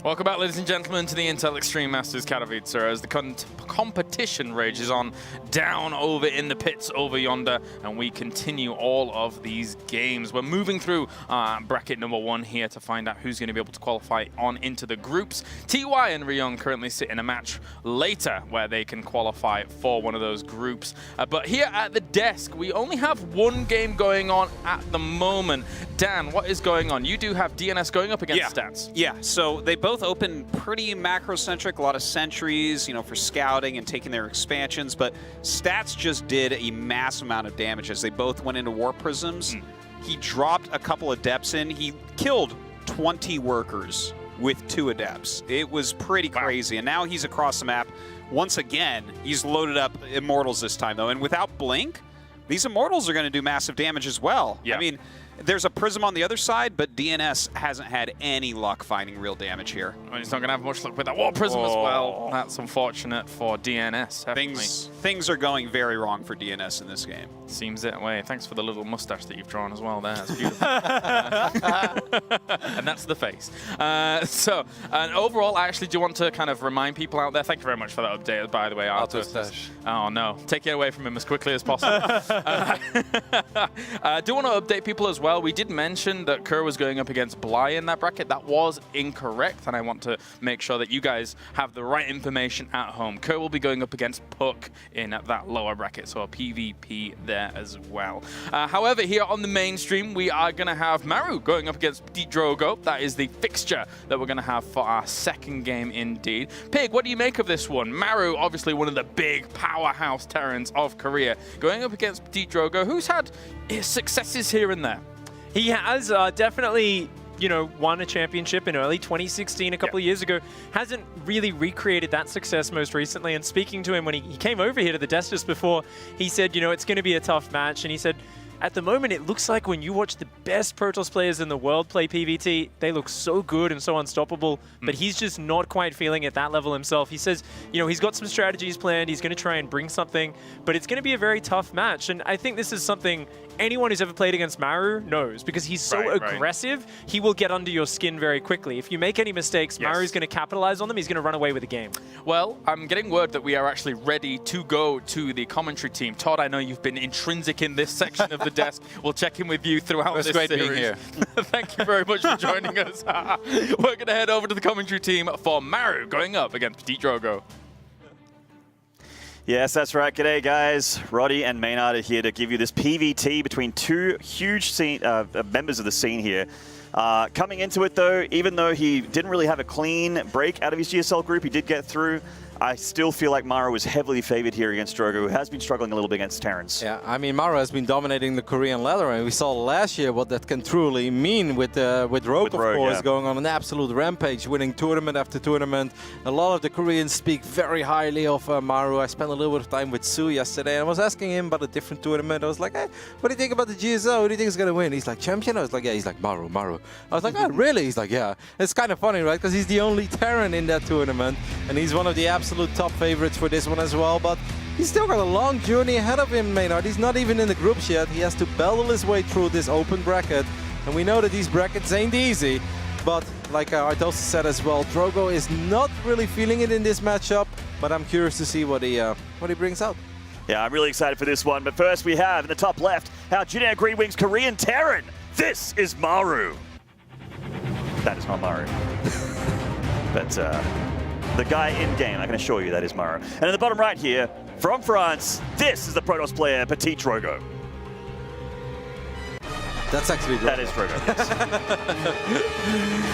Welcome back, ladies and gentlemen, to the Intel Extreme Masters Katowice as the competition rages on down over in the pits over yonder, and we continue all of these games. We're moving through bracket number 1 here to find out who's going to be able to qualify on into the groups. TY and Ryong currently sit in a match later where they can qualify for one of those groups. But here at the desk, we only have one game going on at the moment. Dan, what is going on? You do have DNS going up against Stats. Yeah, so they both open pretty macro-centric, a lot of sentries, you know, for scouting and taking their expansions, but Stats just did a mass amount of damage as they both went into War Prisms. He dropped a couple Adepts in. He killed 20 workers with 2 Adepts. It was pretty crazy, and now he's across the map. Once again, he's loaded up Immortals this time, though, and without Blink, these Immortals are going to do massive damage as well. Yeah. I mean, there's a Prism on the other side, but DNS hasn't had any luck finding real damage here. Well, he's not going to have much luck with that War Prism as well. That's unfortunate for DNS. Things are going very wrong for DNS in this game. Seems that way. Thanks for the little mustache that you've drawn as well there. That's beautiful. And that's the face. And overall, I actually do want to kind of remind people out there, thank you very much for that update, by the way. Oh, no. Take it away from him as quickly as possible. I do want to update people as well. We did mention that Kerr was going up against Bly in that bracket. That was incorrect, and I want to make sure that you guys have the right information at home. Kerr will be going up against Puck in that lower bracket, so a PvP there as well. However, here on the mainstream, we are going to have Maru going up against PtitDrogo. That is the fixture that we're going to have for our second game indeed. Pig, what do you make of this one? Maru, obviously one of the big powerhouse Terrans of Korea, going up against PtitDrogo, who's had successes here and there. He has definitely, you know, won a championship in early 2016, a couple of years ago. Hasn't really recreated that success most recently. And speaking to him when he came over here to the desk just before, he said, you know, it's going to be a tough match. And he said, at the moment, it looks like when you watch the best Protoss players in the world play PvT, they look so good and so unstoppable, but he's just not quite feeling it at that level himself. He says, you know, he's got some strategies planned, he's going to try and bring something, but it's going to be a very tough match. And I think this is something anyone who's ever played against Maru knows, because he's so aggressive, he will get under your skin very quickly. If you make any mistakes, Maru's going to capitalize on them, he's going to run away with the game. Well, I'm getting word that we are actually ready to go to the commentary team. Todd, I know you've been intrinsic in this section of the desk. We'll check in with you throughout this series. Being here. Thank you very much for joining us. We're going to head over to the commentary team for Maru going up against PtitDrogo. Yes, that's right. G'day, guys. Roddy and Maynard are here to give you this PvT between two huge members of the scene here. Coming into it, though, even though he didn't really have a clean break out of his GSL group, he did get through. I still feel like Maru was heavily favored here against Drogo, who has been struggling a little bit against Terrans. Yeah, I mean, Maru has been dominating the Korean ladder, and we saw last year what that can truly mean with Rogue, of course, going on an absolute rampage, winning tournament after tournament. A lot of the Koreans speak very highly of Maru. I spent a little bit of time with Sue yesterday, and I was asking him about a different tournament. I was like, hey, what do you think about the GSL? Who do you think is going to win? He's like, champion? I was like, yeah. He's like, Maru. I was like, oh, really? He's like, yeah. It's kind of funny, right? Because he's the only Terran in that tournament, and he's one of the absolute top favorites for this one as well, but he's still got a long journey ahead of him, Maynard. He's not even in the groups yet. He has to battle his way through this open bracket, and we know that these brackets ain't easy, but like Artosis said as well, Drogo is not really feeling it in this matchup, but I'm curious to see what he brings out. Yeah, I'm really excited for this one, but first we have in the top left our Junior Green Wings Korean Terran. This is Maru. That is not Maru. But the guy in-game, I can assure you that is Maru. And in the bottom right here, from France, this is the Protoss player, PtitDrogo. That's actually Drogo. That is Drogo,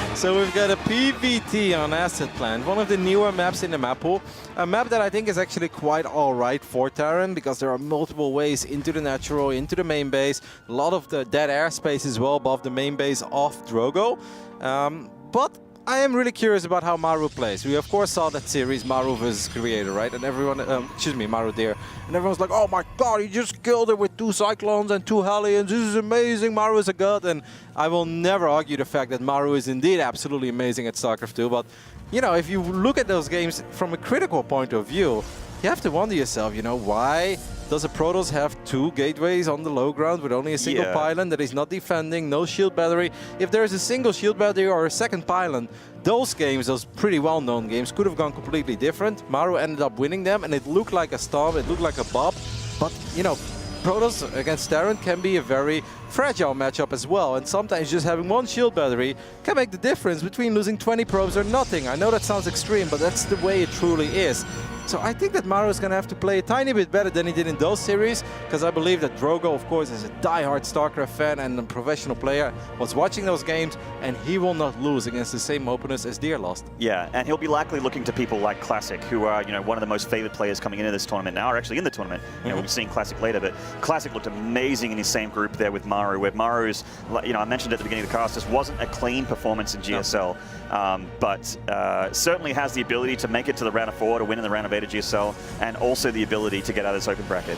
yes. So we've got a PvT on Asset Plant, one of the newer maps in the map pool. A map that I think is actually quite alright for Terran, because there are multiple ways into the natural, into the main base. A lot of the dead airspace as well above the main base of Drogo. But I am really curious about how Maru plays. We of course saw that series Maru vs Creator, right? And everyone, excuse me, Maru there. And everyone's like, oh my god, he just killed it with 2 Cyclones and 2 Hellions. This is amazing, Maru is a god. And I will never argue the fact that Maru is indeed absolutely amazing at Starcraft 2. But, you know, if you look at those games from a critical point of view, you have to wonder yourself, you know, why does a Protoss have 2 gateways on the low ground with only a single pylon that is not defending, no shield battery? If there is a single shield battery or a second pylon, those games, those pretty well-known games, could have gone completely different. Maru ended up winning them, and it looked like a stomp, it looked like a bop. But, you know, Protoss against Terran can be a very fragile matchup as well, and sometimes just having 1 shield battery can make the difference between losing 20 probes or nothing. I know that sounds extreme, but that's the way it truly is. So I think that Maru is going to have to play a tiny bit better than he did in those series, because I believe that Drogo, of course, is a die-hard Starcraft fan and a professional player, was watching those games, and he will not lose against the same opponents as Deer lost. Yeah, and he'll be likely looking to people like Classic, who are, you know, one of the most favored players coming into this tournament now, or actually in the tournament. You know, we'll be seeing Classic later, but Classic looked amazing in his same group there with Maru, where Maru's, you know, I mentioned at the beginning of the cast, this wasn't a clean performance in GSL, but certainly has the ability to make it to the round of 4, to win in the round of 8 of GSL, and also the ability to get out of this open bracket.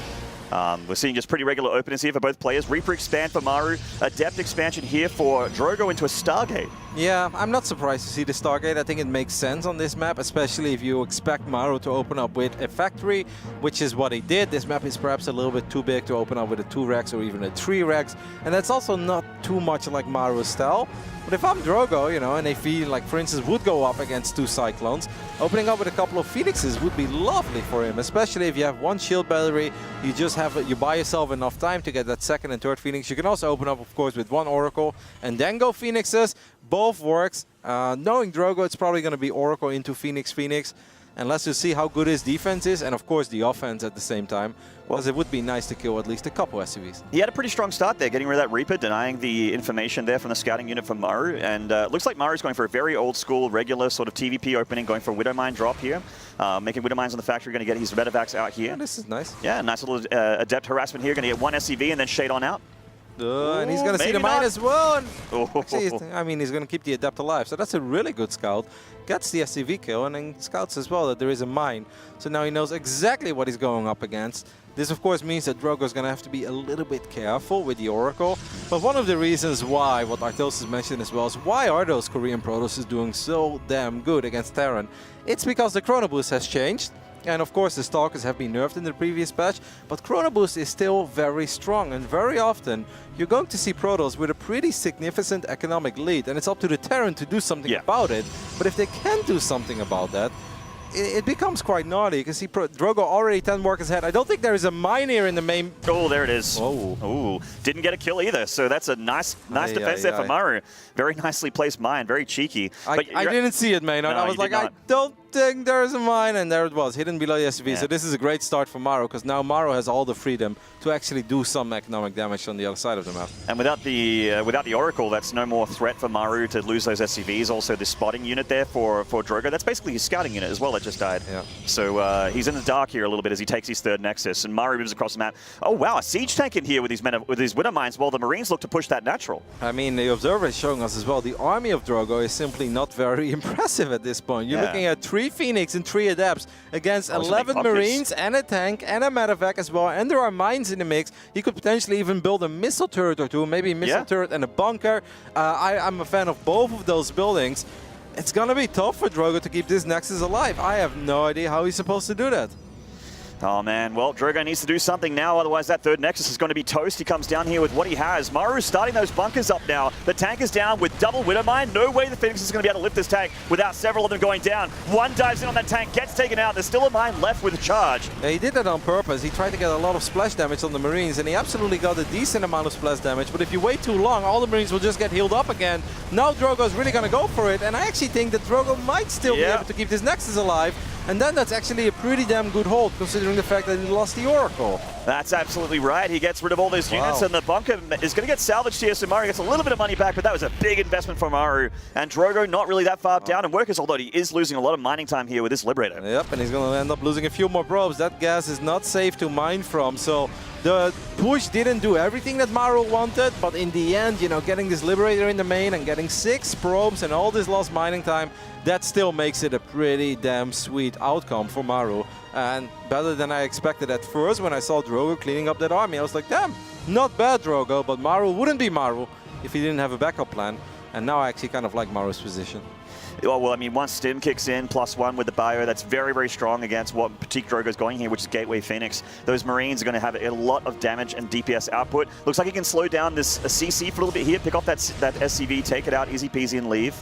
We're seeing just pretty regular openers here for both players. Reaper expand for Maru, a depth expansion here for Drogo into a Stargate. Yeah, I'm not surprised to see the Stargate. I think it makes sense on this map, especially if you expect Maru to open up with a factory, which is what he did. This map is perhaps a little bit too big to open up with a 2 Rex or even a 3 Rex, and that's also not too much like Maru's style. But if I'm Drogo, you know, and if he, like, for instance, would go up against 2 Cyclones, opening up with a couple of Phoenixes would be lovely for him, especially if you have 1 shield battery, you buy yourself enough time to get that 2nd and 3rd Phoenix. You can also open up, of course, with 1 Oracle and then go Phoenixes. Both works. Knowing Drogo, it's probably going to be Oracle into Phoenix. And let's just see how good his defense is, and of course the offense at the same time, because it would be nice to kill at least a couple SCVs. He had a pretty strong start there, getting rid of that Reaper, denying the information there from the scouting unit from Maru, and looks like Maru's going for a very old school, regular sort of TVP opening, going for a Widowmine drop here, making Widowmines on the factory, going to get his Redovacs out here. Yeah, this is nice. Yeah, nice little Adept harassment here, going to get 1 SCV and then shade on out. And he's going to see the mine as well. And actually, I mean, he's going to keep the Adept alive. So that's a really good scout. Gets the SCV kill and then scouts as well that there is a mine. So now he knows exactly what he's going up against. This, of course, means that Drogo is going to have to be a little bit careful with the Oracle. But one of the reasons why, what Arthos mentioned as well, is why are those Korean Protosses doing so damn good against Terran? It's because the Chrono Boost has changed. And of course the Stalkers have been nerfed in the previous patch, but Chrono Boost is still very strong, and very often you're going to see Protoss with a pretty significant economic lead, and it's up to the Terran to do something about it. But if they can do something about that, it becomes quite naughty. You can see Drogo already 10 workers ahead. I don't think there is a mine here in the main. Oh, there it is. Oh. Ooh, didn't get a kill either. So that's a nice defense there for Maru. Very nicely placed mine, very cheeky. I didn't see it, man. I was like, I don't think there's a mine, and there it was, hidden below the SCV. So this is a great start for Maru, because now Maru has all the freedom to actually do some economic damage on the other side of the map. And without the Oracle, that's no more threat for Maru to lose those SCVs. Also, the spotting unit there for Drogo, that's basically his scouting unit as well that just died. Yeah. So he's in the dark here a little bit as he takes his 3rd Nexus, and Maru moves across the map. Oh wow, a siege tank in here with his Widow Mines, while the Marines look to push that natural. I mean, the Observer is showing us as well, the army of Drogo is simply not very impressive at this point. You're looking at 3 Phoenix and 3 Adepts against 11 Marines and a tank and a medevac as well, and there are mines in the mix. He could potentially even build a missile turret or 2, maybe a missile turret and a bunker. I'm a fan of both of those buildings. It's gonna be tough for Drogo to keep this Nexus alive. I have no idea how he's supposed to do that. Oh man, well, Drogo needs to do something now, otherwise that 3rd Nexus is going to be toast. He comes down here with what he has. Maru's starting those bunkers up now. The tank is down with double Widowmine. No way the Phoenix is going to be able to lift this tank without several of them going down. One dives in on that tank, gets taken out. There's still a mine left with a charge. Yeah, he did that on purpose. He tried to get a lot of splash damage on the Marines, and he absolutely got a decent amount of splash damage. But if you wait too long, all the Marines will just get healed up again. Now Drogo's really going to go for it, and I actually think that Drogo might still be able to keep this Nexus alive. And then that's actually a pretty damn good hold, considering the fact that he lost the Oracle. That's absolutely right. He gets rid of all those units, and the bunker is going to get salvaged here, so Maru gets a little bit of money back, but that was a big investment for Maru. And Drogo not really that far down in workers, although he is losing a lot of mining time here with this Liberator. Yep, and he's going to end up losing a few more probes. That gas is not safe to mine from, so the push didn't do everything that Maru wanted, but in the end, you know, getting this Liberator in the main and getting 6 probes and all this lost mining time, that still makes it a pretty damn sweet outcome for Maru. And better than I expected at first when I saw Drogo cleaning up that army. I was like, damn, not bad Drogo, but Maru wouldn't be Maru if he didn't have a backup plan. And now I actually kind of like Maru's position. Oh, well, I mean, once Stim kicks in, +1 with the bio, that's very, very strong against what PtitDrogo is going here, which is Gateway Phoenix. Those Marines are going to have a lot of damage and DPS output. Looks like he can slow down this CC for a little bit here, pick off that SCV, take it out, easy peasy, and leave.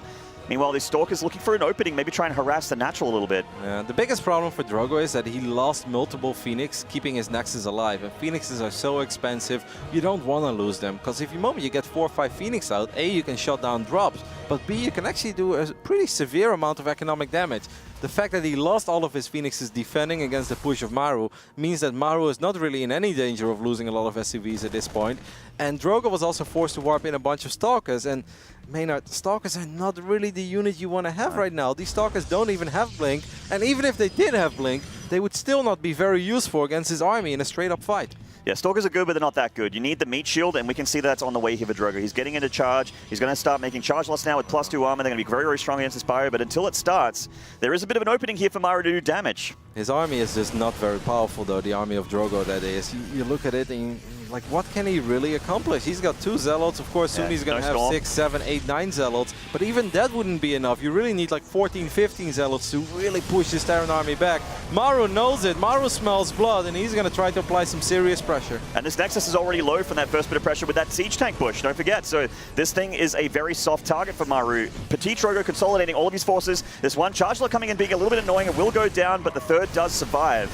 Meanwhile, this Stalker's looking for an opening, maybe try and harass the natural a little bit. Yeah, the biggest problem for Drogo is that he lost multiple Phoenix, keeping his Nexus alive. And Phoenixes are so expensive, you don't want to lose them. Because if the moment you get 4 or 5 Phoenix out, A, you can shut down drops, but B, you can actually do a pretty severe amount of economic damage. The fact that he lost all of his Phoenixes defending against the push of Maru means that Maru is not really in any danger of losing a lot of SCVs at this point. And Drogo was also forced to warp in a bunch of Stalkers. And Maynard, Stalkers are not really the unit you want to have right now. These Stalkers don't even have Blink. And even if they did have Blink, they would still not be very useful against his army in a straight-up fight. Yeah, Stalkers are good, but they're not that good. You need the meat shield, and we can see that's on the way here for Drogo. He's getting into charge. He's going to start making charge loss now with +2 armor. They're going to be very, very strong against this bio, but until it starts, there is a bit of an opening here for Maru to do damage. His army is just not very powerful, though, the army of Drogo, that is. You look at it and like, what can he really accomplish? He's got 2 Zealots. Of course, soon he's going to have Storm. 6, 7, 8, 9 Zealots. But even that wouldn't be enough. You really need like 14, 15 Zealots to really push this Terran army back. Maru knows it. Maru smells blood, and he's going to try to apply some serious pressure. And this Nexus is already low from that first bit of pressure with that Siege Tank push, don't forget. So this thing is a very soft target for Maru. PtitDrogo consolidating all of his forces. This one Charge Lot coming in being a little bit annoying. It will go down, but the third does survive.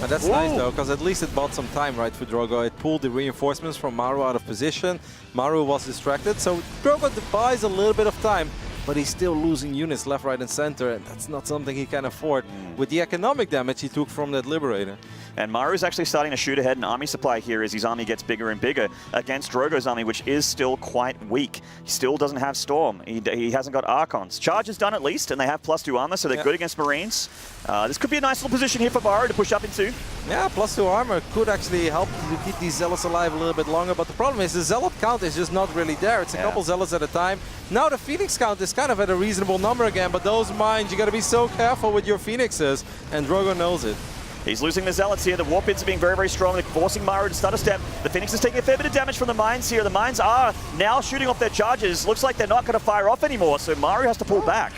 And that's nice, though, because at least it bought some time, right, for Drogo. It pulled the reinforcements from Maru out of position. Maru was distracted, so Drogo buys a little bit of time, but he's still losing units left, right, and center, and that's not something he can afford with the economic damage he took from that Liberator. And Maru's actually starting to shoot ahead in army supply here as his army gets bigger and bigger against Drogo's army, which is still quite weak. He still doesn't have Storm. He hasn't got Archons. Charge is done at least, and they have +2 armor, so they're good against Marines. This could be a nice little position here for Maru to push up into. Yeah, +2 armor could actually help to keep these Zealots alive a little bit longer, but the problem is the Zealot count is just not really there. It's a couple Zealots at a time. Now the Phoenix count is kind of at a reasonable number again, but those mines, you got to be so careful with your Phoenixes, and Drogo knows it. He's losing the Zealots here. The Warp Pits are being very, very strong. They're forcing Maru to start a step. The Phoenix is taking a fair bit of damage from the mines here. The mines are now shooting off their charges. Looks like they're not going to fire off anymore, so Maru has to pull back.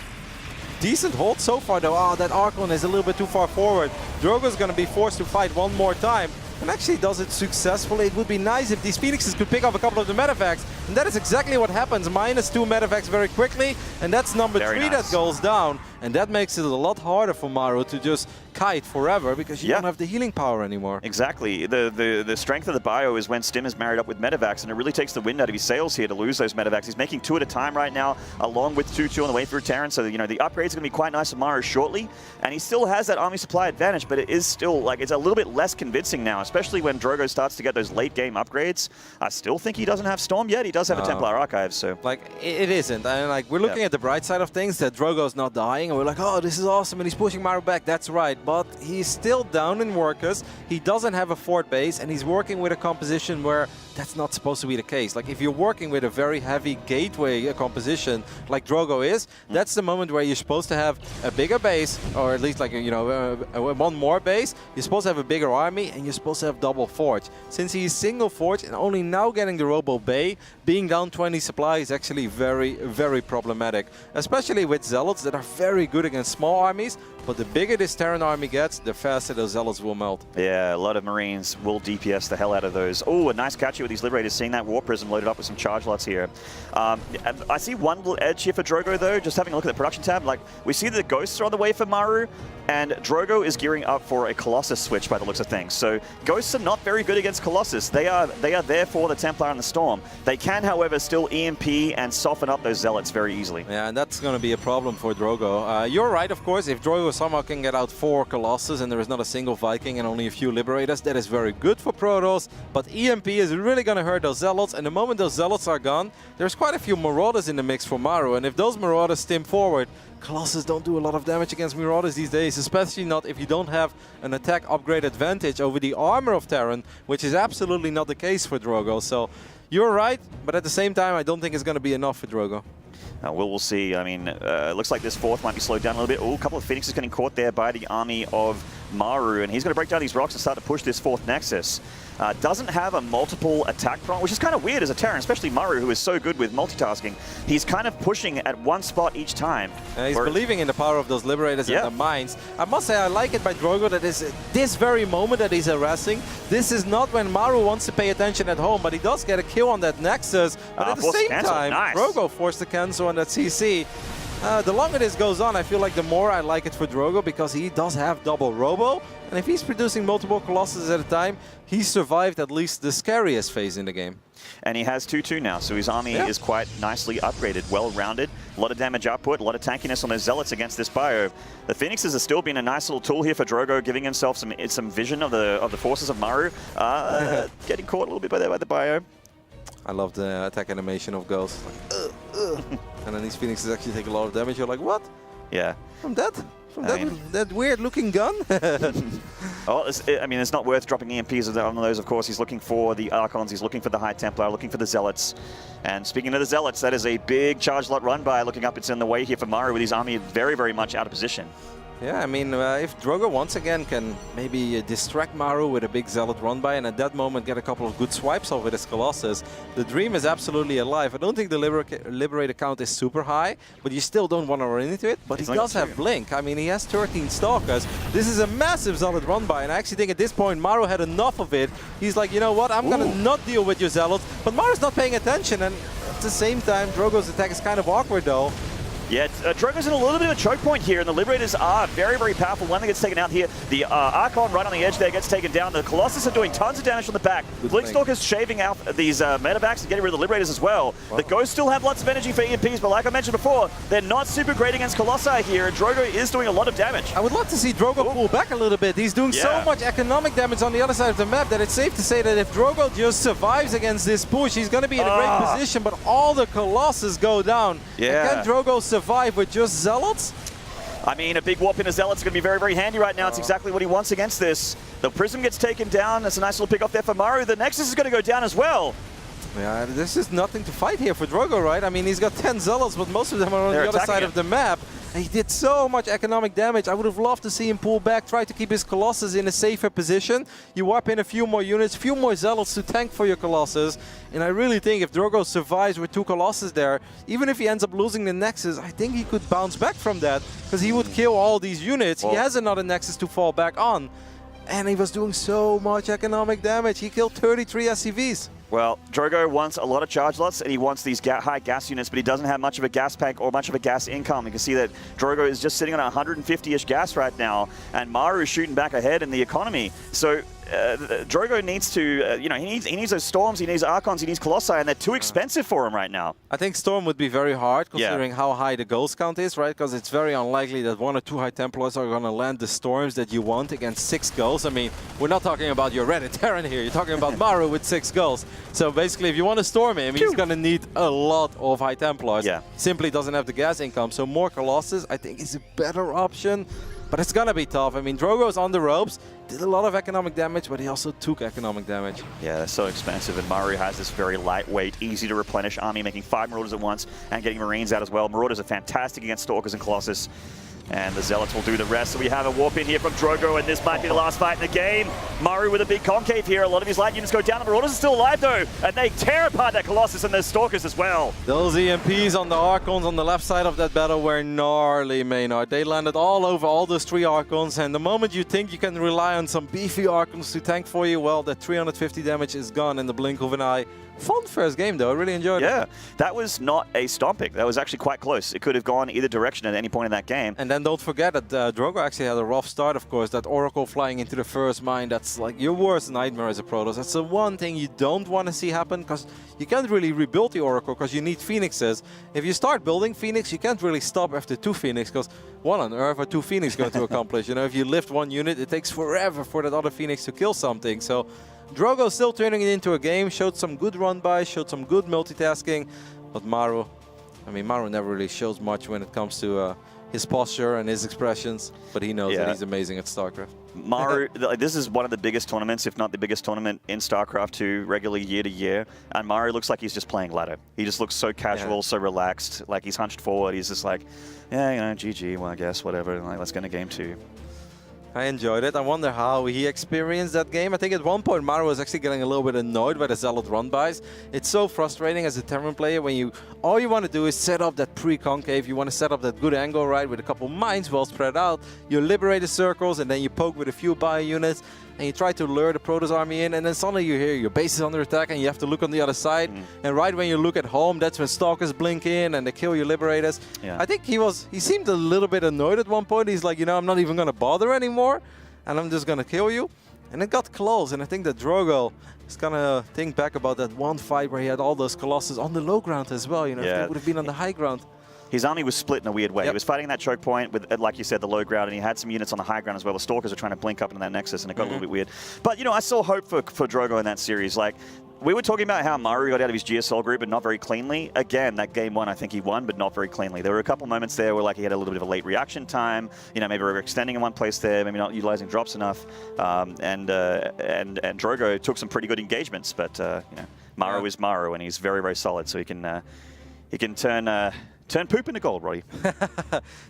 Decent hold so far, though. Oh, that Archon is a little bit too far forward. Drogo's going to be forced to fight one more time, and actually does it successfully. It would be nice if these Phoenixes could pick up a couple of the Medivacs, and that is exactly what happens. -2 Medivacs very quickly, and that's number 3 that goes down, and that makes it a lot harder for Maru to just kite forever because you don't have the healing power anymore. Exactly. The strength of the bio is when Stim is married up with Medivacs, and it really takes the wind out of his sails here to lose those Medivacs. He's making 2 at a time right now, along with 2-2 on the way through Terran, so you know the upgrades are going to be quite nice for Maru shortly, and he still has that army supply advantage, but it is still like it's a little bit less convincing now, especially when Drogo starts to get those late game upgrades. I still think he doesn't have Storm yet. He does have a Templar Archive, so like it isn't, and like we're looking at the bright side of things, that Drogo's not dying, and we're like, oh, this is awesome, and he's pushing Maru back. That's right, but he's still down in workers. He doesn't have a fort base, and he's working with a composition where that's not supposed to be the case. Like if you're working with a very heavy gateway composition like Drogo is, that's the moment where you're supposed to have a bigger base, or at least like one more base. You're supposed to have a bigger army, and you're supposed to have double forge. Since he's single forge and only now getting the Robo Bay, being down 20 supply is actually very, very problematic, especially with Zealots that are very good against small armies. But the bigger this Terran army gets, the faster those Zealots will melt. Yeah, a lot of Marines will DPS the hell out of those. Oh, a nice catch here with these Liberators, seeing that War Prism loaded up with some charge lots here. I see one little edge here for Drogo, though, just having a look at the production tab. Like, we see the Ghosts are on the way for Maru, and Drogo is gearing up for a Colossus switch by the looks of things. So, Ghosts are not very good against Colossus. They are there for the Templar and the Storm. They can, however, still EMP and soften up those Zealots very easily. Yeah, and that's going to be a problem for Drogo. You're right, of course, if Drogo somehow can get out 4 Colossus and there is not a single Viking and only a few Liberators, that is very good for Protoss, but EMP is really going to hurt those Zealots, and the moment those Zealots are gone, there's quite a few Marauders in the mix for Maru, and if those Marauders stim forward, Colossus don't do a lot of damage against Marauders these days, especially not if you don't have an attack upgrade advantage over the armor of Terran, which is absolutely not the case for Drogo. So you're right, but at the same time, I don't think it's going to be enough for Drogo. We'll see. I mean, it looks like this fourth might be slowed down a little bit. Oh, a couple of Phoenixes getting caught there by the army of Maru, and he's going to break down these rocks and start to push this fourth Nexus. Doesn't have a multiple attack prompt, which is kind of weird as a Terran, especially Maru, who is so good with multitasking. He's kind of pushing at one spot each time. He's believing in the power of those Liberators and the mines. I must say, I like it by Drogo that is this very moment that he's harassing. This is not when Maru wants to pay attention at home, but he does get a kill on that Nexus. But at the same time, Drogo forced to cancel on that CC. The longer this goes on, I feel like the more I like it for Drogo, because he does have double Robo. And if he's producing multiple Colossus at a time, he survived at least the scariest phase in the game. And he has 2-2 now, so his army is quite nicely upgraded, well-rounded. A lot of damage output, a lot of tankiness on those Zealots against this bio. The Phoenixes have still been a nice little tool here for Drogo, giving himself some vision of the forces of Maru. Getting caught a little bit by the bio. I love the attack animation of Ghost. Like, and then these Phoenixes actually take a lot of damage. You're like, what? Yeah. From that? From that weird-looking gun? Oh, I mean, it's not worth dropping EMPs on those, of course. He's looking for the Archons, he's looking for the High Templar, looking for the Zealots. And speaking of the Zealots, that is a big charge lot run by. Looking up, it's in the way here for Maru with his army very, very much out of position. Yeah, I mean, if Drogo once again can maybe distract Maru with a big Zealot run by, and at that moment get a couple of good swipes off with his Colossus, the dream is absolutely alive. I don't think the Liberator count is super high, but you still don't want to run into it. But he does have Blink. I mean, he has 13 Stalkers. This is a massive Zealot run by, and I actually think at this point Maru had enough of it. He's like, you know what, I'm going to not deal with your Zealots. But Maru's not paying attention, and at the same time, Drogo's attack is kind of awkward though. Yeah, Drogo's in a little bit of a choke point here, and the Liberators are very, very powerful. One that gets taken out here, the Archon right on the edge there gets taken down. The Colossus are doing tons of damage from the back. Blinkstalker's shaving out these medevacs and getting rid of the Liberators as well. The Ghosts still have lots of energy for EMPs, but like I mentioned before, they're not super great against Colossi here, and Drogo is doing a lot of damage. I would love to see Drogo pull back a little bit. He's doing so much economic damage on the other side of the map that it's safe to say that if Drogo just survives against this push, he's going to be in a great position, but all the Colossus go down. Yeah. And can Drogo survive with just Zealots? I mean, a big warp in a Zealot's going to be very, very handy right now. It's exactly what he wants against this. The Prism gets taken down. That's a nice little pick off there for Maru. The Nexus is going to go down as well. Yeah, this is nothing to fight here for Drogo, right? I mean, he's got 10 Zealots, but most of them are on the other side of the map. He did so much economic damage. I would have loved to see him pull back, try to keep his Colossus in a safer position. You warp in a few more units, a few more Zealots to tank for your Colossus. And I really think if Drogo survives with 2 Colossus there, even if he ends up losing the Nexus, I think he could bounce back from that. Because he would kill all these units. He has another Nexus to fall back on. And he was doing so much economic damage. He killed 33 SCVs. Well, Drogo wants a lot of charge lots, and he wants these high gas units, but he doesn't have much of a gas pack or much of a gas income. You can see that Drogo is just sitting on 150-ish gas right now, and Maru is shooting back ahead in the economy. So Drogo needs to, you know, he needs those Storms, he needs Archons, he needs Colossi, and they're too expensive for him right now. I think Storm would be very hard, considering how high the Ghost count is, right? Because it's very unlikely that 1 or 2 High Templars are going to land the Storms that you want against 6 Ghosts. I mean, we're not talking about your Reddit Terran here. You're talking about Maru with 6 Ghosts. So basically, if you want to storm him, he's going to need a lot of High Templars. Simply doesn't have the gas income. So more Colossus, I think, is a better option. But it's going to be tough. I mean, Drogo's on the ropes, did a lot of economic damage, but he also took economic damage. Yeah, they're so expensive. And Maru has this very lightweight, easy to replenish army, making 5 Marauders at once and getting Marines out as well. Marauders are fantastic against Stalkers and Colossus. And the Zealots will do the rest. So we have a warp in here from Drogo, and this might be the last fight in the game. Maru with a big concave here. A lot of his light units go down. The Marauders are still alive, though, and they tear apart that Colossus and their Stalkers as well. Those EMPs on the Archons on the left side of that battle were gnarly, Maynard. They landed all over all those 3 Archons, and the moment you think you can rely on some beefy Archons to tank for you, well, that 350 damage is gone in the blink of an eye. Fun first game, though. I really enjoyed it. Yeah, that was not a stomping. That was actually quite close. It could have gone either direction at any point in that game. And then don't forget that Drogo actually had a rough start, of course. That Oracle flying into the first mine, that's like your worst nightmare as a Protoss. That's the one thing you don't want to see happen, because you can't really rebuild the Oracle, because you need Phoenixes. If you start building Phoenix, you can't really stop after 2 Phoenix, because what on earth are 2 Phoenix going to accomplish? You know, if you lift 1 unit, it takes forever for that other Phoenix to kill something. So Drogo still turning it into a game, showed some good run-by, showed some good multitasking, but Maru, I mean, Maru never really shows much when it comes to his posture and his expressions, but he knows that he's amazing at StarCraft. Maru, this is one of the biggest tournaments, if not the biggest tournament in StarCraft 2 regularly year to year, and Maru looks like he's just playing ladder. He just looks so casual, so relaxed, like he's hunched forward. He's just like, yeah, you know, GG, well, I guess, whatever, like, let's go to game 2. I enjoyed it. I wonder how he experienced that game. I think at one point Maru was actually getting a little bit annoyed by the Zealot run-bys. It's so frustrating as a Terran player when all you want to do is set up that pre-concave. You want to set up that good angle, right, with a couple mines well spread out. You liberate the circles and then you poke with a few bio units and you try to lure the Protoss army in, and then suddenly you hear your base is under attack and you have to look on the other side. And right when you look at home, that's when Stalkers blink in and they kill your Liberators. Yeah. I think he seemed a little bit annoyed at one point. He's like, you know, I'm not even going to bother anymore and I'm just going to kill you. And it got close, and I think that Drogo is going to think back about that one fight where he had all those Colossus on the low ground as well. You know, if they would have been on the high ground. His army was split in a weird way. He was fighting that choke point with, like you said, the low ground, and he had some units on the high ground as well. The Stalkers were trying to blink up into that Nexus, and it got a little bit weird. But, you know, I saw hope for Drogo in that series. Like, we were talking about how Maru got out of his GSL group, but not very cleanly. Again, that game one, I think he won, but not very cleanly. There were a couple moments there where, like, he had a little bit of a late reaction time. You know, maybe overextending in one place there, maybe not utilizing drops enough. And Drogo took some pretty good engagements, but, you know, Maru is Maru, and he's very, very solid, so he can turn poop into gold, Roddy.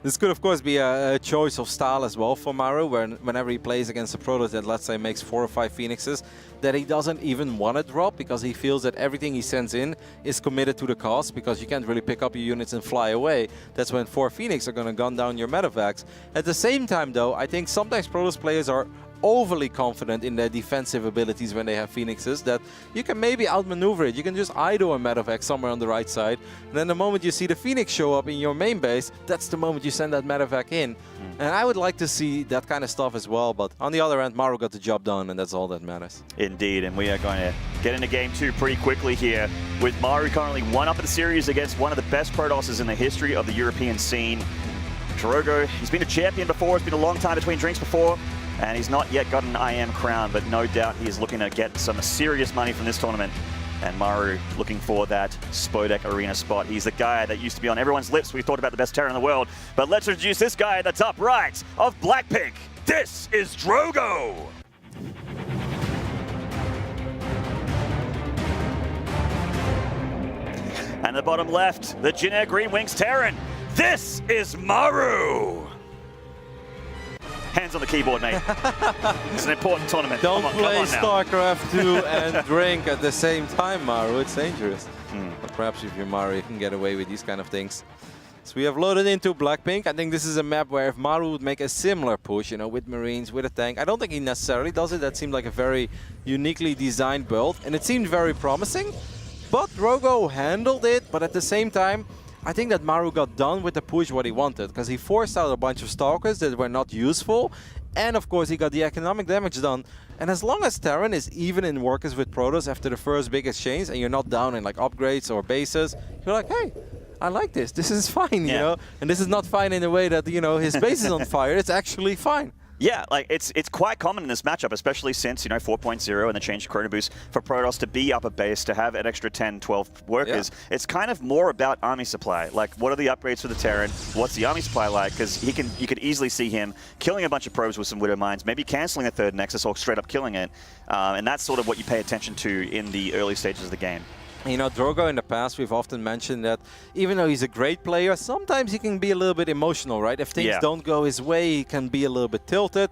This could, of course, be a choice of style as well for Maru, whenever he plays against a Protoss that, let's say, makes 4 or 5 Phoenixes, that he doesn't even want to drop because he feels that everything he sends in is committed to the cost, because you can't really pick up your units and fly away. That's when 4 Phoenix are going to gun down your medevacs. At the same time, though, I think sometimes Protoss players are overly confident in their defensive abilities when they have Phoenixes, that you can maybe outmaneuver it. You can just idle a medevac somewhere on the right side, and then the moment you see the Phoenix show up in your main base, that's the moment you send that medevac in. And I would like to see that kind of stuff as well, but on the other end, Maru got the job done, and that's all that matters. Indeed, and we are going to get into game 2 pretty quickly here, with Maru currently 1 up in the series against one of the best Protosses in the history of the European scene. Drogo, he's been a champion before, it's been a long time between drinks before, and he's not yet got an IEM crown, but no doubt he is looking to get some serious money from this tournament. And Maru looking for that Spodek Arena spot. He's the guy that used to be on everyone's lips. We've talked about the best Terran in the world, but let's introduce this guy at the top right of Blackpink. This is Drogo. And at the bottom left, the Jin Green Wings Terran. This is Maru. Hands on the keyboard, mate. It's an important tournament. Don't play Starcraft 2 and drink at the same time, Maru. It's dangerous. But perhaps if you're Maru, you can get away with these kind of things. So we have loaded into Blackpink. I think this is a map where if Maru would make a similar push, you know, with Marines, with a tank, I don't think he necessarily does it. That seemed like a very uniquely designed build, and it seemed very promising. But Drogo handled it, but at the same time, I think that Maru got done with the push what he wanted, because he forced out a bunch of Stalkers that were not useful, and of course he got the economic damage done. And as long as Terran is even in workers with Protoss after the first big exchange, and you're not down in like upgrades or bases, you're like, hey, I like this. This is fine, you know? And this is not fine in a way that, you know, his base is on fire. It's actually fine. Yeah, like it's quite common in this matchup, especially since, you know, 4.0 and the change to Chrono Boost for Protoss to be up a base, to have an extra 10, 12 workers. Yeah. It's kind of more about army supply. Like, what are the upgrades for the Terran? What's the army supply like? Because you could easily see him killing a bunch of probes with some Widow Mines, maybe canceling a third Nexus or straight up killing it. And that's sort of what you pay attention to in the early stages of the game. You know, Drogo in the past, we've often mentioned that even though he's a great player, sometimes he can be a little bit emotional, right? If things don't go his way, he can be a little bit tilted.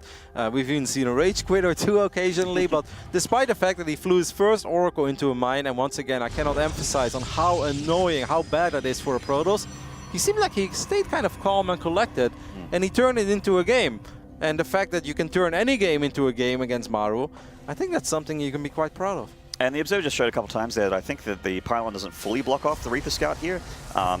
We've even seen a rage quit or two occasionally, but despite the fact that he flew his first Oracle into a mine, and once again, I cannot emphasize on how annoying, how bad that is for a Protoss, he seemed like he stayed kind of calm and collected, and he turned it into a game. And the fact that you can turn any game into a game against Maru, I think that's something you can be quite proud of. And the Observer just showed a couple times there that I think that the pylon doesn't fully block off the Reaper Scout here.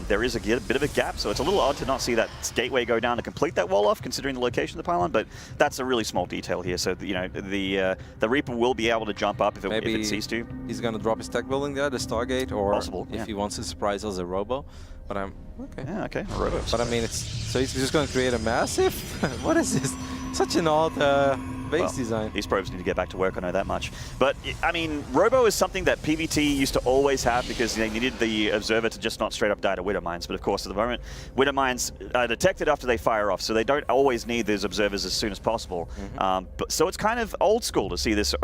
There is a bit of a gap, so it's a little odd to not see that gateway go down to complete that wall off, considering the location of the pylon, but that's a really small detail here. So, you know, the Reaper will be able to jump up if it sees to. He's going to drop his tech building there, the Stargate, or possible, if he wants to surprise us a Robo. But I'm okay. Yeah, okay, a Robo. But I mean, so he's just going to create a massive? What is this? Such an odd base design. These probes need to get back to work, I know that much. But, I mean, Robo is something that PvT used to always have because they needed the Observer to just not straight up die to Widow Mines. But of course, at the moment, Widow Mines are detected after they fire off, so they don't always need those Observers as soon as possible. So it's kind of old school to see this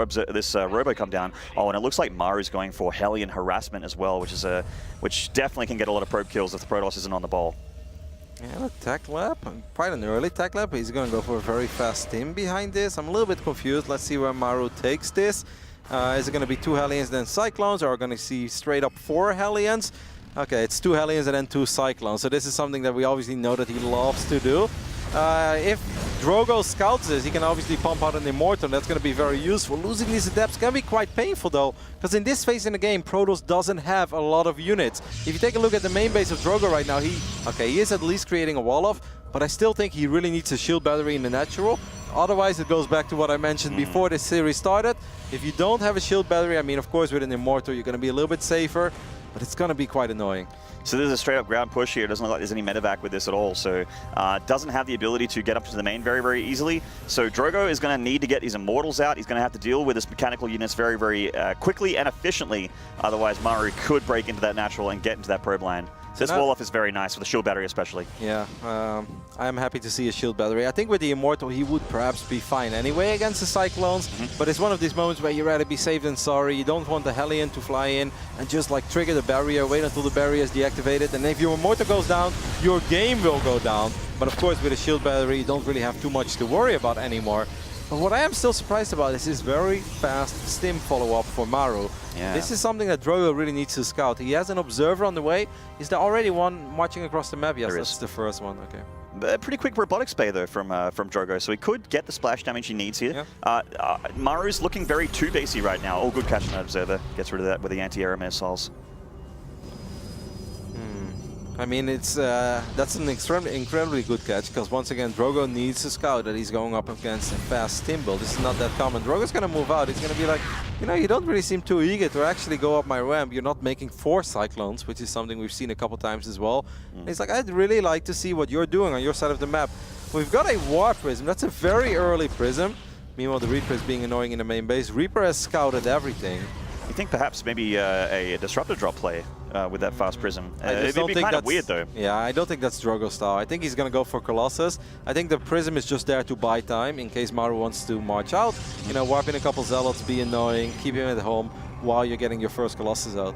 Robo come down. Oh, and it looks like Maru's going for Hellion Harassment as well, which definitely can get a lot of probe kills if the Protoss isn't on the ball. And a tech lab, quite an early tech lab. He's going to go for a very fast stim behind this. I'm a little bit confused. Let's see where Maru takes this. Is it going to be 2 Hellions then Cyclones, or are we going to see straight up 4 Hellions? Okay, it's 2 Hellions and then 2 Cyclones. So this is something that we obviously know that he loves to do. If Drogo scouts this, he can obviously pump out an Immortal, and that's going to be very useful. Losing these adepts can be quite painful though, because in this phase in the game, Protoss doesn't have a lot of units. If you take a look at the main base of Drogo right now, he is at least creating a wall off, but I still think he really needs a shield battery in the natural. Otherwise, it goes back to what I mentioned before this series started. If you don't have a shield battery, I mean, of course, with an Immortal, you're going to be a little bit safer, but it's going to be quite annoying. So there's a straight-up ground push here. It doesn't look like there's any medevac with this at all. So doesn't have the ability to get up to the main very, very easily. So Drogo is going to need to get his Immortals out. He's going to have to deal with his mechanical units very, very quickly and efficiently. Otherwise, Maru could break into that natural and get into that probe line. This wall-off is very nice, with the shield battery especially. Yeah, I'm happy to see a shield battery. I think with the Immortal, he would perhaps be fine anyway against the Cyclones, but it's one of these moments where you'd rather be safe than sorry. You don't want the Hellion to fly in and just like trigger the barrier, wait until the barrier is deactivated, and if your Immortal goes down, your game will go down. But of course, with a shield battery, you don't really have too much to worry about anymore. But what I am still surprised about is his very fast stim follow-up for Maru. Yeah. This is something that Drogo really needs to scout. He has an observer on the way. Is there already one marching across the map? Yes, that's the first one. Okay. Pretty quick robotics bay though from Drogo, so he could get the splash damage he needs here. Yeah. Maru's looking very too basey right now. Oh, good catch on that observer. Gets rid of that with the anti-air missiles. I mean, it's that's an incredibly good catch, because once again, Drogo needs to scout that he's going up against a fast stim build. This is not that common. Drogo's going to move out. He's going to be like, you know, you don't really seem too eager to actually go up my ramp. You're not making 4 Cyclones, which is something we've seen a couple times as well. And he's like, I'd really like to see what you're doing on your side of the map. We've got a War Prism. That's a very early Prism. Meanwhile, the Reaper is being annoying in the main base. Reaper has scouted everything. You think perhaps maybe a disruptor drop play with that fast prism? It'd be kind of weird though. Yeah, I don't think that's Drogo style. I think he's going to go for Colossus. I think the prism is just there to buy time in case Maru wants to march out. You know, warp in a couple Zealots, be annoying, keep him at home while you're getting your first Colossus out.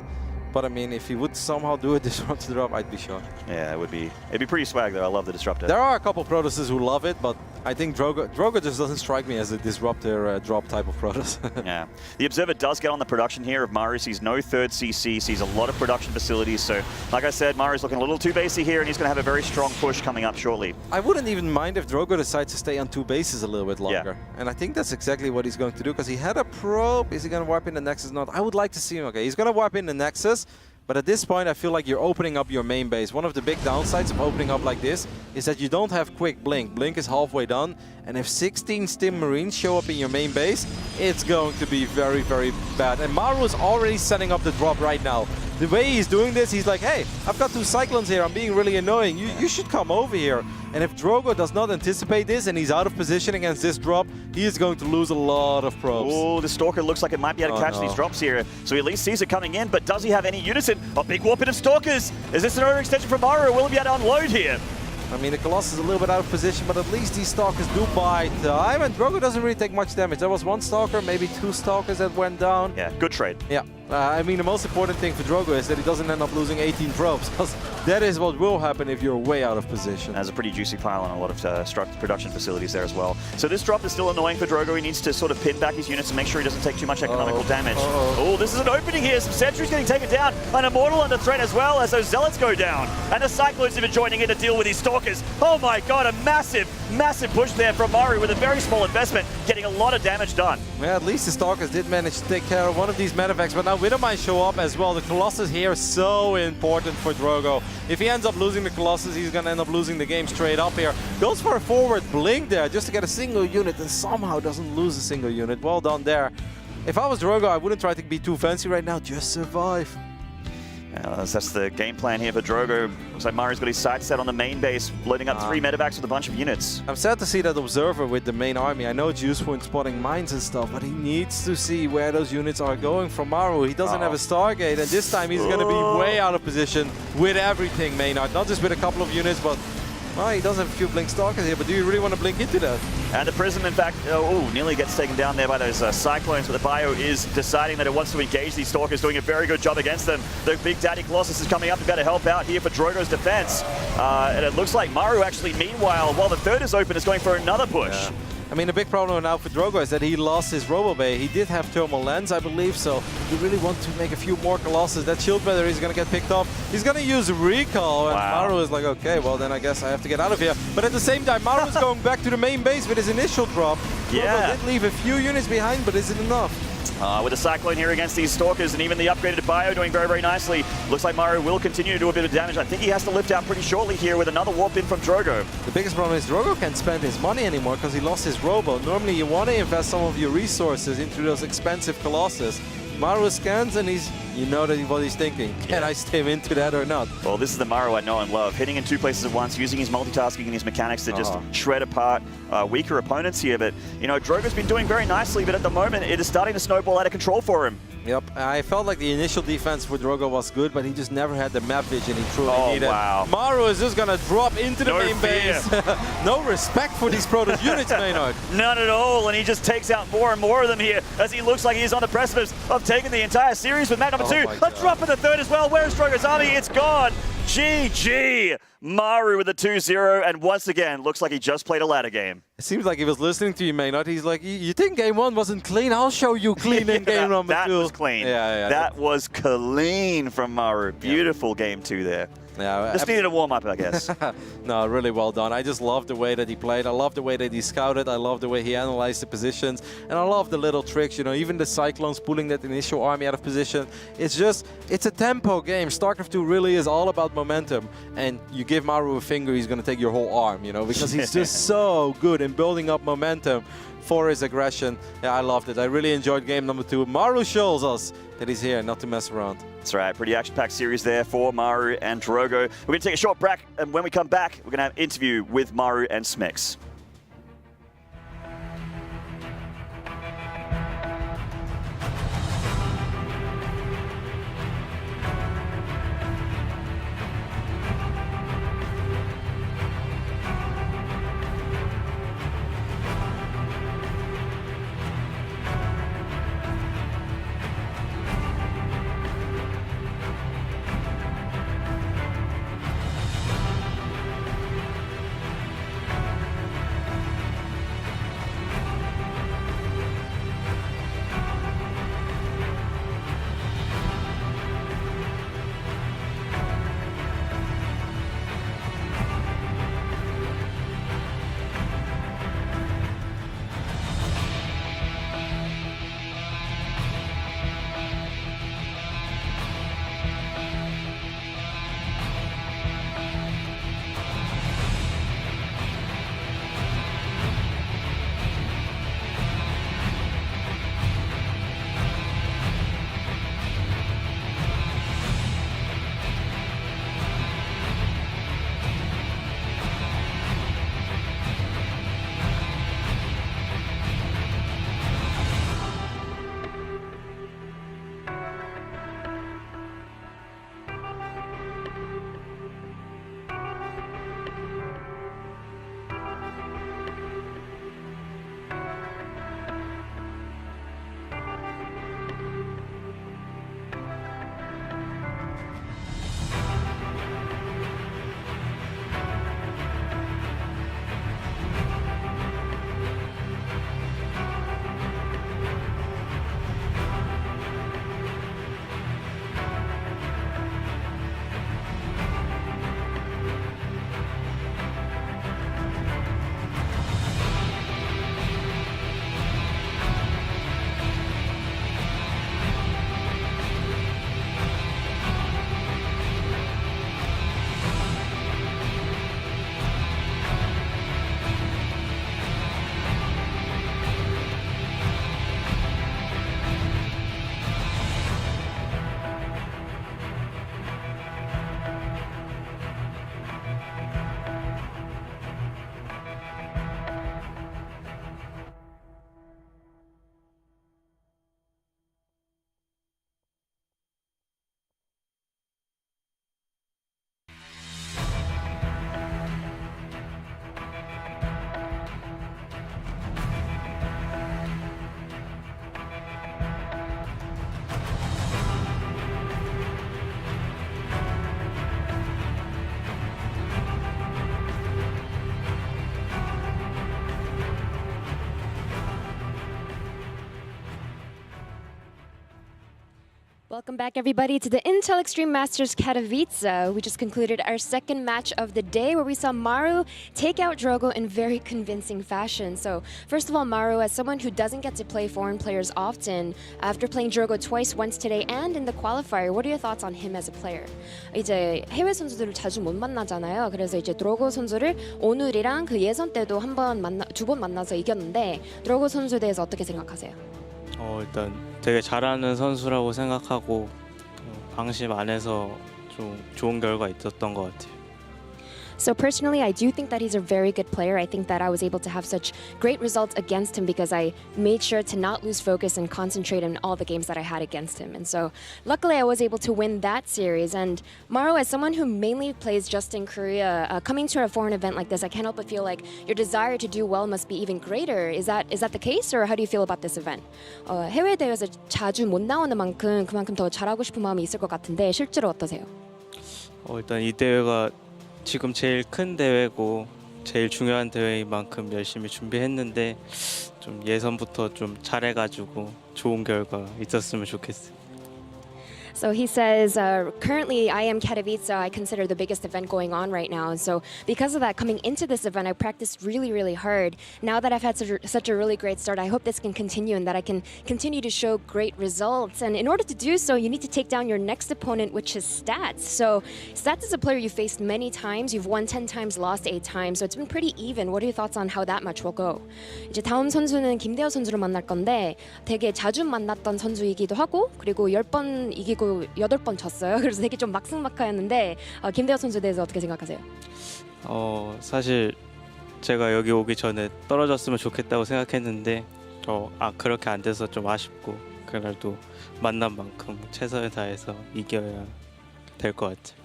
But I mean, if he would somehow do a disruptor drop, I'd be shocked. Yeah, it'd be pretty swag though. I love the disruptor. There are a couple Protosses who love it, but I think Drogo just doesn't strike me as a disruptor drop type of Protoss. Yeah. The Observer does get on the production here of Maru. Sees no third CC, sees a lot of production facilities. So, like I said, Maru's looking a little too basey here, and he's going to have a very strong push coming up shortly. I wouldn't even mind if Drogo decides to stay on 2 bases a little bit longer. Yeah. And I think that's exactly what he's going to do, because he had a probe. Is he going to warp in the Nexus? Not. I would like to see him. Okay, he's going to warp in the Nexus. But at this point, I feel like you're opening up your main base. One of the big downsides of opening up like this is that you don't have quick blink. Blink is halfway done, and if 16 Stim Marines show up in your main base, it's going to be very, very bad. And Maru is already setting up the drop right now. The way he's doing this, he's like, hey, I've got 2 Cyclones here, I'm being really annoying. You should come over here. And if Drogo does not anticipate this and he's out of position against this drop, he is going to lose a lot of probes. Oh, the Stalker looks like it might be able to catch these drops here. So he at least sees it coming in, but does he have any unison? A big warp in of Stalkers! Is this an overextension from Maru? Will he be able to unload here? I mean, the Colossus is a little bit out of position, but at least these Stalkers do buy time, and Drogo doesn't really take much damage. There was 1 Stalker, maybe 2 Stalkers that went down. Yeah, good trade. Yeah. I mean, the most important thing for Drogo is that he doesn't end up losing 18 probes, because that is what will happen if you're way out of position. There's a pretty juicy pile on a lot of production facilities there as well. So this drop is still annoying for Drogo. He needs to sort of pin back his units and make sure he doesn't take too much economical damage. Oh, this is an opening here. Some sentries getting taken down. An Immortal under threat as well as those Zealots go down. And the Cyclones even joining in to deal with these Stalkers. Oh my god, a massive, massive push there from Maru with a very small investment, getting a lot of damage done. Yeah, at least the Stalkers did manage to take care of one of these medevacs, but now Widowmine show up as well. The Colossus here is so important for Drogo. If he ends up losing the Colossus, he's going to end up losing the game straight up here. Goes for a forward blink there just to get a single unit and somehow doesn't lose a single unit. Well done there. If I was Drogo, I wouldn't try to be too fancy right now. Just survive. That's the game plan here for Drogo. Looks like Maru's got his sights set on the main base, loading up 3 medevacs with a bunch of units. I'm sad to see that Observer with the main army. I know it's useful in spotting mines and stuff, but he needs to see where those units are going from Maru. He doesn't have a Stargate, and this time he's going to be way out of position with everything, Maynard. Not just with a couple of units, but Well, he does have a few Blink Stalkers here, but do you really want to blink into that? And the Prism, in fact, nearly gets taken down there by those Cyclones, but the Bio is deciding that it wants to engage these Stalkers, doing a very good job against them. The Big Daddy Colossus is coming up to better help out here for Drogo's defense. And it looks like Maru actually, meanwhile, while the third is open, is going for another push. Yeah. I mean, the big problem now for Drogo is that he lost his Robo Bay. He did have Thermal Lens, I believe, so you really want to make a few more Colossus. That shield battery is going to get picked off. He's going to use Recall, and Maru is like, okay, well, then I guess I have to get out of here. But at the same time, Maru is going back to the main base with his initial drop. Yeah. Drogo did leave a few units behind, but is it enough? With the Cyclone here against these Stalkers, and even the upgraded Bio doing very, very nicely. Looks like Maru will continue to do a bit of damage. I think he has to lift out pretty shortly here with another warp in from Drogo. The biggest problem is Drogo can't spend his money anymore because he lost his Robo. Normally you want to invest some of your resources into those expensive Colossus. Maru scans and you know what he's thinking. Can I stim into that or not? Well, this is the Maru I know and love. Hitting in two places at once, using his multitasking and his mechanics to just shred apart weaker opponents here. But, you know, Drogo's been doing very nicely, but at the moment it is starting to snowball out of control for him. Yep, I felt like the initial defense for Drogo was good, but he just never had the map vision he truly needed. Wow. Maru is just gonna drop into the main base. No respect for these Protoss units, Maynard. None at all, and he just takes out more and more of them here as he looks like he's on the precipice of taking the entire series with map number 2. A drop in the third as well. Where's Drogo's army? It's gone. GG. Maru with a 2-0, and once again, looks like he just played a ladder game. It seems like he was listening to you, Maynard. He's like, you think game 1 wasn't clean? I'll show you clean in game number 2. That was clean. That was clean from Maru. Beautiful game 2 there. Yeah, just needed a warm-up, I guess. No, really well done. I just love the way that he played. I love the way that he scouted. I love the way he analyzed the positions. And I love the little tricks, you know, even the Cyclones pulling that initial army out of position. It's a tempo game. StarCraft 2 really is all about momentum. And you give Maru a finger, he's going to take your whole arm, you know, because he's just so good in building up momentum for his aggression. Yeah, I loved it. I really enjoyed game number 2. Maru shows us that he's here, not to mess around. That's right, pretty action-packed series there for Maru and Drogo. We're going to take a short break, and when we come back, we're going to have an interview with Maru and Smix. Welcome back, everybody, to the Intel Extreme Masters Katowice. We just concluded our second match of the day where we saw Maru take out Drogo in very convincing fashion. So, first of all, Maru, as someone who doesn't get to play foreign players often, after playing Drogo twice, once today and in the qualifier, what are your thoughts on him as a player? 이제 해외 선수들을 자주 못 만나잖아요. 그래서 이제 드로고 선수를 오늘이랑 그 예선 때도 두 번 만나서 이겼는데 드로고 선수에 대해서 어떻게 생각하세요? 일단 되게 잘하는 선수라고 생각하고 방심 안에서 좀 좋은 결과 있었던 것 같아요. So personally, I do think that he's a very good player. I think that I was able to have such great results against him because I made sure to not lose focus and concentrate in all the games that I had against him. And so luckily I was able to win that series. And Maru, as someone who mainly plays just in Korea, coming to a foreign event like this, I can't help but feel like your desire to do well must be even greater. Is that the case, or how do you feel about this event? 해외 대회에서 자주 못 나오는 만큼 그만큼 더 잘하고 싶은 마음이 있을 것 같은데 실제로 어떠세요? 일단 이 대회가 지금 제일 큰 대회고 제일 중요한 대회인 만큼 열심히 준비했는데 좀 예선부터 좀 잘해가지고 좋은 결과 있었으면 좋겠어요. So he says, currently IEM Katowice I consider the biggest event going on right now. And so because of that, coming into this event, I practiced really, really hard. Now that I've had such a really great start, I hope this can continue and that I can continue to show great results. And in order to do so, you need to take down your next opponent, which is Stats. So Stats is a player you faced many times. You've won 10 times, lost 8 times. So it's been pretty even. What are your thoughts on how that match will go? 이제 다음 선수는 김대호 선수를 만날 건데 되게 자주 만났던 선수이기도 하고 그리고 10번 이기고 8번 졌어요. 그래서 되게 좀 막승막하였는데 김대호 선수에 대해서 어떻게 생각하세요? 사실 제가 여기 오기 전에 떨어졌으면 좋겠다고 생각했는데 그렇게 안 돼서 좀 아쉽고 그날도 만난 만큼 최선을 다해서 이겨야 될 것 같아요.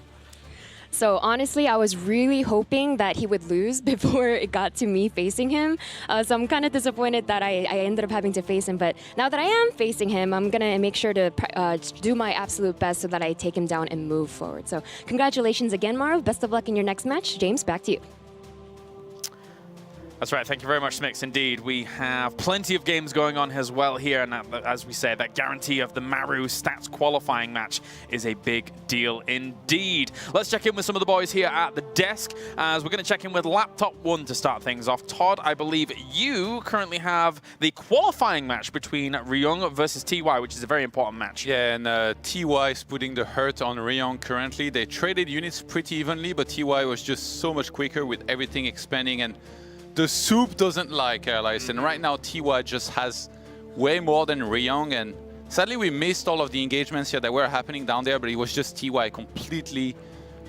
So honestly, I was really hoping that he would lose before it got to me facing him. So I'm kind of disappointed that I ended up having to face him. But now that I am facing him, I'm going to make sure to do my absolute best so that I take him down and move forward. So congratulations again, Maru. Best of luck in your next match. James, back to you. That's right. Thank you very much, Smix. Indeed, we have plenty of games going on as well here. And as we say, that guarantee of the Maru Stats qualifying match is a big deal indeed. Let's check in with some of the boys here at the desk, as we're going to check in with Laptop 1 to start things off. Todd, I believe you currently have the qualifying match between Ryung versus TY, which is a very important match. Yeah, and TY is putting the hurt on Ryung currently. They traded units pretty evenly, but TY was just so much quicker with everything expanding, and the soup doesn't like allies, and right now TY just has way more than Ryung, and sadly we missed all of the engagements here that were happening down there, but it was just TY completely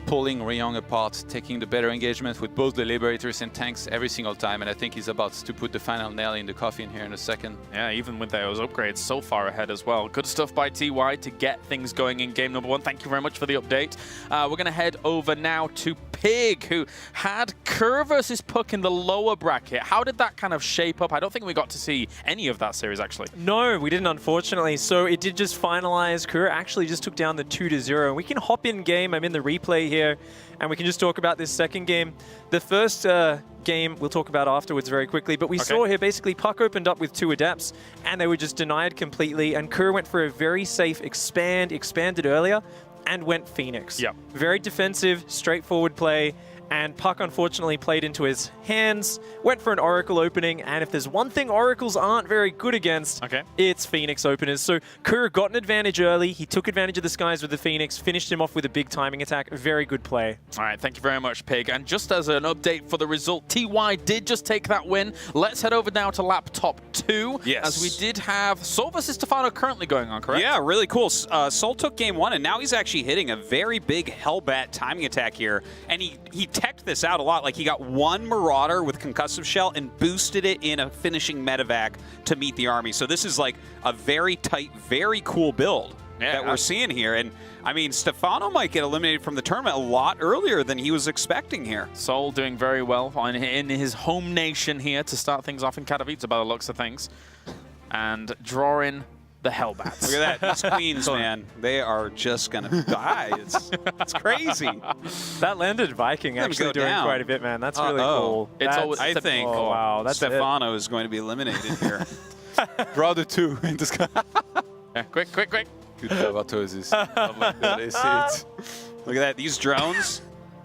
pulling Ryung apart, taking the better engagement with both the Liberators and tanks every single time, and I think he's about to put the final nail in the coffin here in a second. Yeah, even with those upgrades so far ahead as well. Good stuff by TY to get things going in game number 1. Thank you very much for the update. We're going to head over now to Pig, who had Kerr versus Puck in the lower bracket. How did that kind of shape up? I don't think we got to see any of that series, actually. No, we didn't, unfortunately. So it did just finalize. Kerr actually just took down the 2-0. We can hop in game. I'm in the replay here, and we can just talk about this second game. The first game we'll talk about afterwards very quickly, but we saw here basically Puck opened up with 2 adepts, and they were just denied completely, and Kerr went for a very safe expanded earlier, and went Phoenix. Yep. Very defensive, straightforward play, and Puck unfortunately played into his hands, went for an Oracle opening, and if there's one thing Oracles aren't very good against, it's Phoenix openers. So Kerr got an advantage early, he took advantage of the skies with the Phoenix, finished him off with a big timing attack. Very good play. All right, thank you very much, Pig. And just as an update for the result, TY did just take that win. Let's head over now to Laptop 2. Yes. As we did have Sol versus Stefano currently going on, correct? Yeah, really cool. Sol took game 1, and now he's actually hitting a very big Hellbat timing attack here. And he teched this out a lot. Like, he got 1 Marauder with Concussive Shell and boosted it in a finishing medevac to meet the army. So this is like a very tight, very cool build that we're seeing here. And I mean, Stefano might get eliminated from the tournament a lot earlier than he was expecting here. Sol doing very well in his home nation here to start things off in Katowice by the looks of things. And drawing the Hellbats. Look at that. These queens, man. They are just going to die. It's crazy. That landed Viking actually doing quite a bit, man. That's really cool. I think Stefano is going to be eliminated here. Draw the 2 in the sky. Quick. Good job, Artosis. They see it. Look at that. These drones,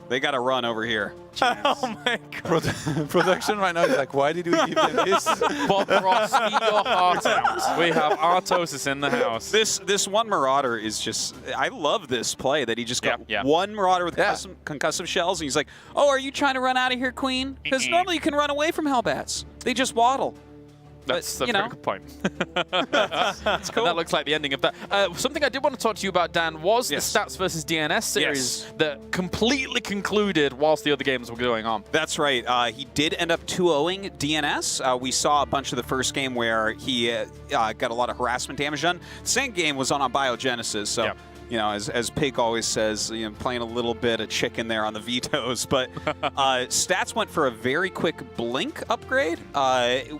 they got to run over here. Oh my god. Production right now is like, why did we give them this? Bob Ross, eat your heart out. We have Artosis in the house. This one Marauder is just, I love this play that he just got Yeah. one Marauder with concussive shells, and he's like, oh, are you trying to run out of here, Queen? Because normally you can run away from Hellbats. They just waddle. That's a you very know. good point. It's cool. And that looks like the ending of that. Something I did want to talk to you about, Dan, was Yes. the Stats versus DNS series that completely concluded whilst the other games were going on. That's right. He did end up 2-0ing DNS. We saw a bunch of the first game where he got a lot of harassment damage done. The second game was on Biogenesis, so you know, as Pig always says, you know, playing a little bit of chicken there on the vetoes. But Stats went for a very quick blink upgrade,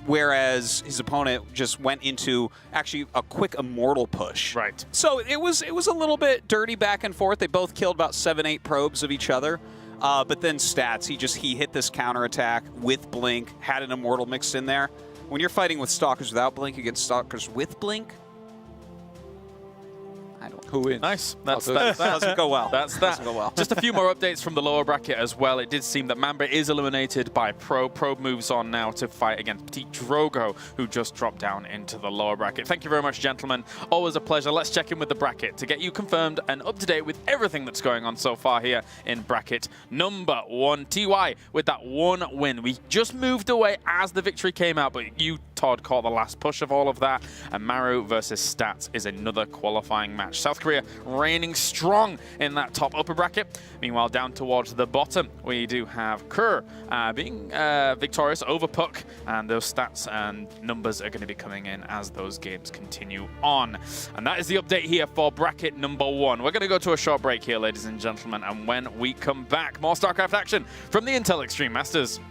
whereas his opponent just went into actually a quick immortal push. Right. So it was a little bit dirty back and forth. They both killed about 7-8 probes of each other. But then Stats, he hit this counterattack with blink, had an immortal mixed in there. When you're fighting with Stalkers without blink against Stalkers with blink, Who wins? Nice. That doesn't go well. That's that. Doesn't go well. Just a few more updates from the lower bracket as well. It did seem that Mamba is eliminated by Probe. Probe moves on now to fight against PtitDrogo, who just dropped down into the lower bracket. Thank you very much, gentlemen. Always a pleasure. Let's check in with the bracket to get you confirmed and up to date with everything that's going on so far here in bracket number 1. TY with that one win. We just moved away as the victory came out, but you, Todd, caught the last push of all of that. And Maru versus Stats is another qualifying match. South Korea reigning strong in that top upper bracket. Meanwhile, down towards the bottom, we do have Kerr being victorious over Puck, and those stats and numbers are going to be coming in as those games continue on. And that is the update here for bracket number 1. We're going to go to a short break here, ladies and gentlemen, and when we come back, more StarCraft action from the Intel Extreme Masters.